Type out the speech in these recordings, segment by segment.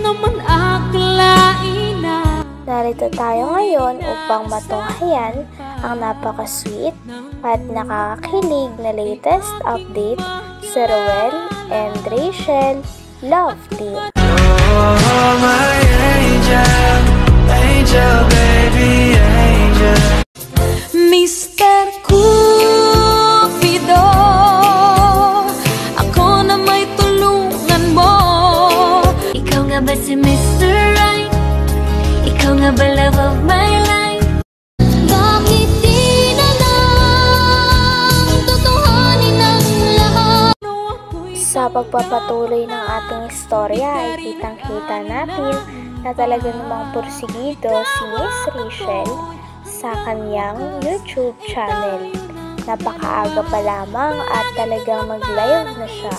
naman akalain na. Narito tayo ngayon upang matunghayan ang napaka-sweet at nakakakilig na latest update sa Ruel and Rachel Love Team. Oh, my angel, angel, baby, angel. Mr. Cupido, ako na may tulungan mo. Ikaw nga ba si Mr. Right? Ikaw nga ba love of my life? Bakit di na lang tutuhanin ang lahat? Sa pagpapatuloy ng ating istorya ay kitang-kita natin na talaga namang porsigido si Miss Rachel sa kanyang YouTube channel. Napakaaga pa lamang at talagang mag-live na siya.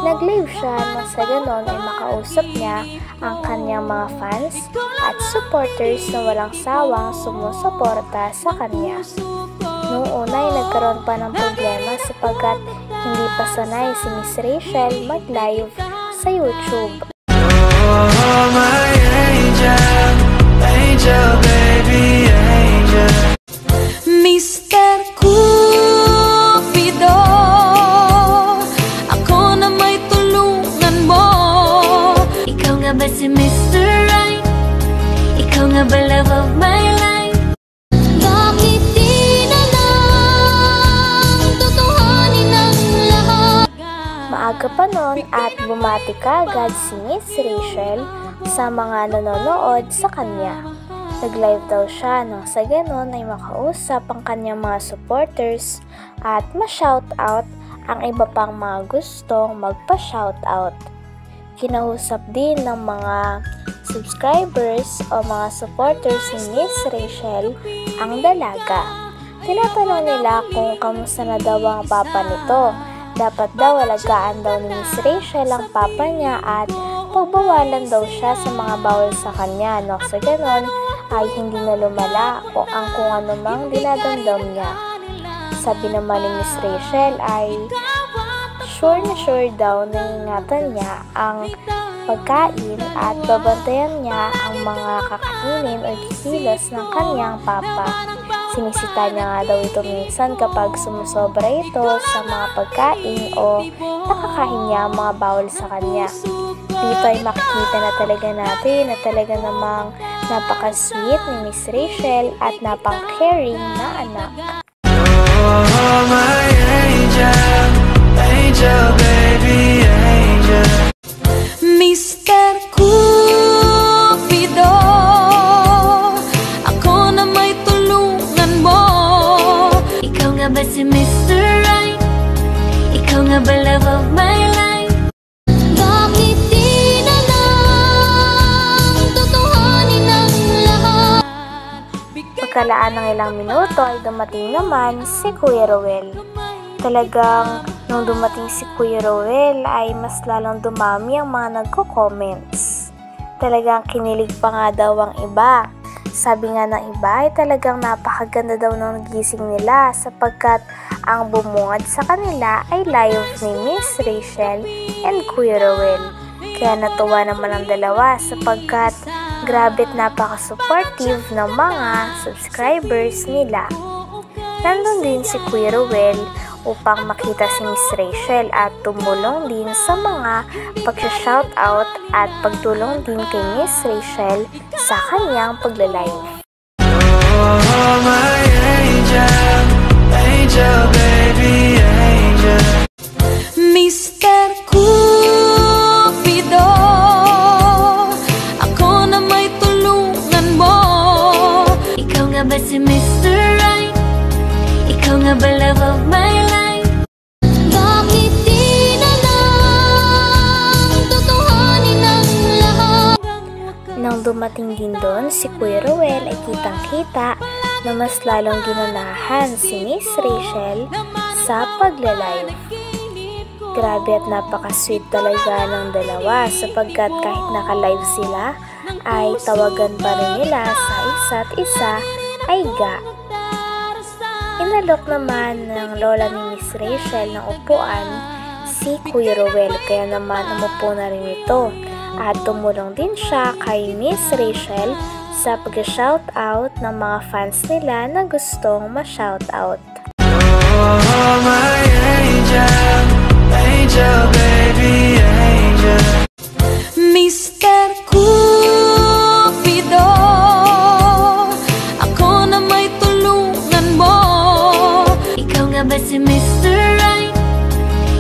Nag-live siya nang sa ganon ay makausap niya ang kanyang mga fans at supporters na walang sawang sumusuporta sa kanya. Noong una ay nagkaroon pa ng problema sapagkat hindi pa sanay si Miss Rachel mag-live sa YouTube. Oh, my angel, angel, baby, angel. Mr. Cupido, ako na may tulungan mo. Ikaw nga ba si Mr. Right? Ikaw nga ba love of my life? Bakit di na lang tutuhanin ang lahat? Maaga pa noon at bumati kaagad si Miss Rachel sa mga nanonood sa kanya. Nag-live daw siya nang sa ganon ay makausap ang kanyang mga supporters at ma-shoutout ang iba pang mga gustong magpa-shoutout. Kinausap din ng mga subscribers o mga supporters ni Miss Rachel ang dalaga. Tinatanong nila kung kamusta na daw ang papa nito. Dapat daw alagaan daw ni Miss Rachel ang papa niya at pagbawalan daw siya sa mga bawal sa kanya. No? Sa ganon ay hindi na lumala o ang kung ano mang dinadamdam niya. Sabi naman ni Miss Rachel ay sure na sure daw na ingatan niya ang pagkain at babantayan niya ang mga kakainin o kikilos ng kanyang papa. Sinisita niya nga daw ito minsan kapag sumusobra ito sa mga pagkain o nakakain niya ang mga bawal sa kanya. Dito ay makikita na talaga natin na talaga namang napaka-sweet ni Miss Rachel at napang-caring na anak. Oh, my angel, angel, baby, angel. Mr. Cupido, ako na may tulungan mo. Ikaw nga ba si Mr. Right? Ikaw nga ba love of my life? Bakit di na lang tutuhanin ang lahat? Pagkalaan ng ilang minuto ay dumating naman si Kuya Ruel. Talagang nung dumating si Kuya Ruel ay mas lalong dumami ang mga nagko-comments. Talagang kinilig pa nga daw ang iba. Sabi nga ng iba ay talagang napakaganda daw ng gising nila sapagkat ang bumungad sa kanila ay live ni Miss Rachel and Kuya Ruel. Kaya natuwa naman ang dalawa sapagkat grabe't napaka-supportive ng mga subscribers nila. Nandun din si Kuya Ruel upang makita si Miss Rachel at tumulong din sa mga pag-shoutout at pagtulong din kay Miss Rachel sa kanyang pagla-live. Oh, my angel, angel, baby, angel. Mr. Cupido, ako na may tulungan mo. Ikaw nga ba si Mr. Right? Ikaw nga ba love of my life? Bakit di na lang tutuhanin ang lahat? Nang dumating din doon si Kuya Ruel ay kitang-kita na mas lalong ginunahan si Miss Rachel sa pagla-live. Grabe at napaka-sweet talaga ng dalawa sapagkat kahit naka-live sila ay tawagan pa rin nila sa isa't isa ay ga. Inalok naman ng lola ni Miss Rachel ng upuan si Kuya Ruel kaya naman umupo na rin ito At tumulong din siya kay Miss Rachel sa pag-shoutout ng mga fans nila na gustong ma-shoutout. Oh, my angel, angel, baby, angel. Mr. Cupido, ako na may tulungan mo. Ikaw nga ba si Mr. Right?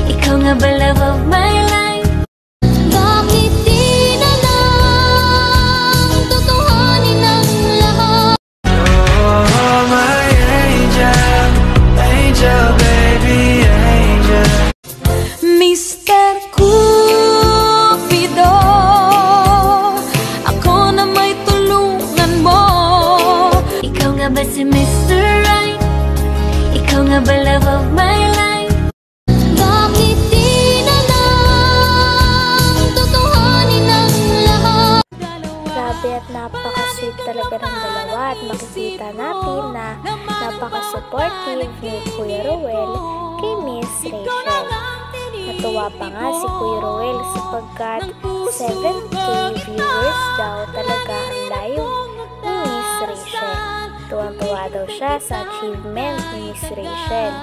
Ikaw nga ba love of my life? Bakit di na lang tutuhanin ang lahat? Oh, my angel, angel, baby, angel. Mr. Cupido, ako na may tulungan mo. Ikaw nga ba si Mr. Right? Ikaw nga ba love of my life? Bakit di na lang tutuhanin ang lahat? Grabe at napaka-sweet talaga ng dalawa at makikita natin na napaka-supportive ni Kuya Ruel kay Miss Rachel. Natuwa pa nga si Kuya Ruel sapagkat 7K viewers daw talaga ang live ni Miss Rachel. Tuwang-tuwa daw siya sa achievement ni Miss Rachel.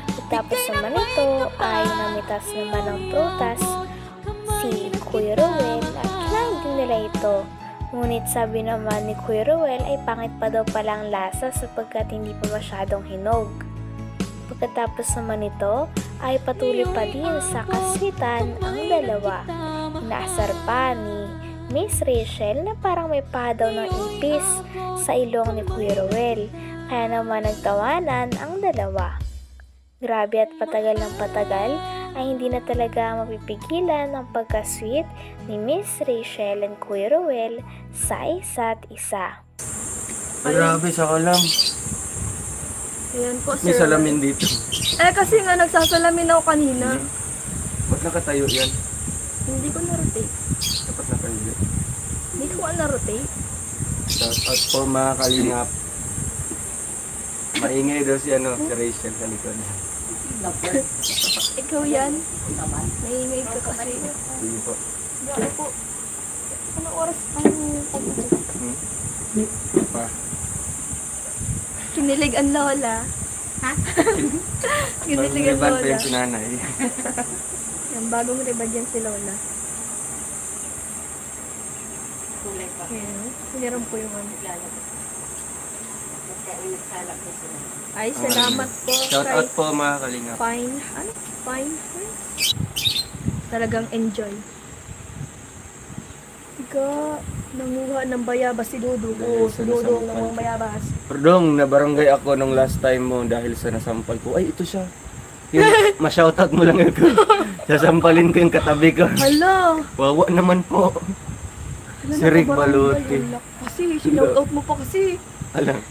At tapos naman ito ay namitas naman ng prutas si Kuya Ruel at kinain din nila ito. Ngunit sabi naman ni Kuya Ruel ay pangit pa daw palang lasa sapagkat hindi pa masyadong hinog. Pagkatapos naman ito ay patuloy pa din sa kaswitan ang dalawa. Inaasar pa ni Miss Rachel na parang may paha daw ng ipis sa ilong ni Kuya Ruel, kaya naman nagtawanan ang dalawa. Grabe at patagal ng patagal ay hindi na talaga mapipigilan ang pagka-sweet ni Miss Rachel and Kuya Ruel sa isa't isa. Grabe sa kalam. Ayan po, May sir. salamin dito. Eh, kasi nga nagsasalamin ako kanina. Ba't nakatayo yan? Hindi ko na-rotate. Dapat nakahiga. Hindi ko na-rotate. Shout out po mga kalingap. Maingay daw si Rachel sa likod. Ikaw yan. Maingay ka kasi. Sige po. Ano po? Anong oras ang pag-uwi? Pa. Kinilig ang lola. Ha? Kinilig ang Parang lola. may si nanay. Yan, bagong ribad yan si lola. Ayan. Siniram po yung ano. Ay, salamat po. Shout kay out po mga kalingap. Fine. Ano? Fine. Talagang enjoy. Ika, nanguha ng bayabas si Dodo ko. Si Dodo ang nanguha ng bayabas. Perdong, nabarangay ako nung last time mo dahil sa nasampal ko. Ay, ito siya. Yung ma-shoutout mo lang ako. Sasampalin ko yung katabi ko. Hala! Wawa naman po. Ano Si Rick Baluti. Kasi, sinoutout mo pa kasi. Alam.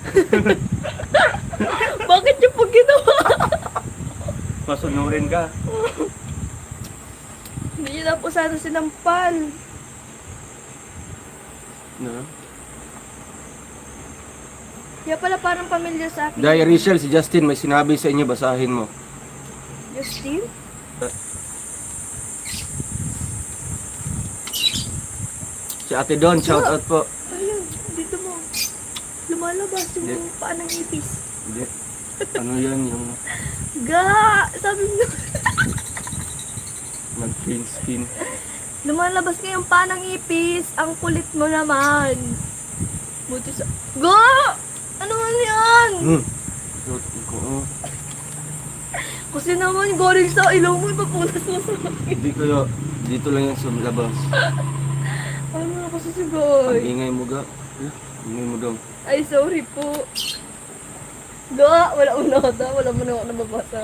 Bakit yung pag ginawa? Masunurin ka. Hindi niyo na po sana sinampal. No? Kaya pala parang pamilya sa akin. Dahil Rachel, si Justin may sinabi sa inyo, basahin mo. Justin? Si Ate Don, shout out po. Ayun, dito mo. Lumalabas yung Hindi. paa ng ipis. Hindi. Ano yan yung Ga! Sabi mo. nag-green skin? Lumalabas nga yung paa ng ipis. Ang kulit mo naman. Buti sa... Ga! Ano man yan? Shout ko. Oh. Kasi naman goril sa ilaw mo. Ipapunas mo sa akin. Hindi kayo. Dito lang yan sa labas. Ano na kasi si Ang Goy? ingay mo ga. Ingay mo dong. Ay, sorry po. Ga! Wala akong nota. Wala mo na ako nababasa.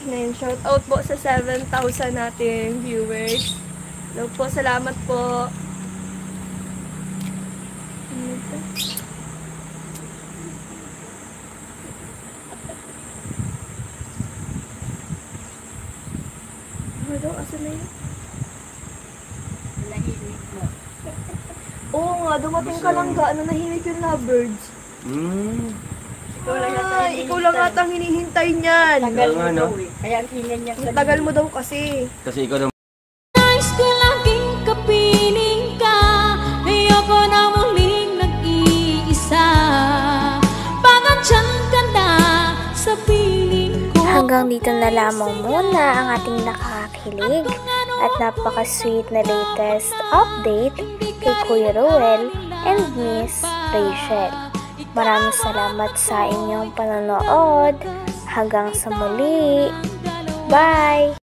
Ngayon, shout out po sa 7,000 nating viewers. Hello po, salamat po. Ano ito? Ano daw? Asan na yun? Oo nga, dumating ka lang ga. Ano, nahimik yung lovebirds. Ay, ikaw lang atang hinihintay niyan. Tagal nga no? Ang tagal mo daw kasi. Kasi ikaw daw Nais ko laging Hanggang dito na lamang muna ang ating nakakakilig at napaka-sweet na latest update kay Kuya Ruel and Miss Rachel. Maraming salamat sa inyong panonood. Hanggang sa muli. Bye!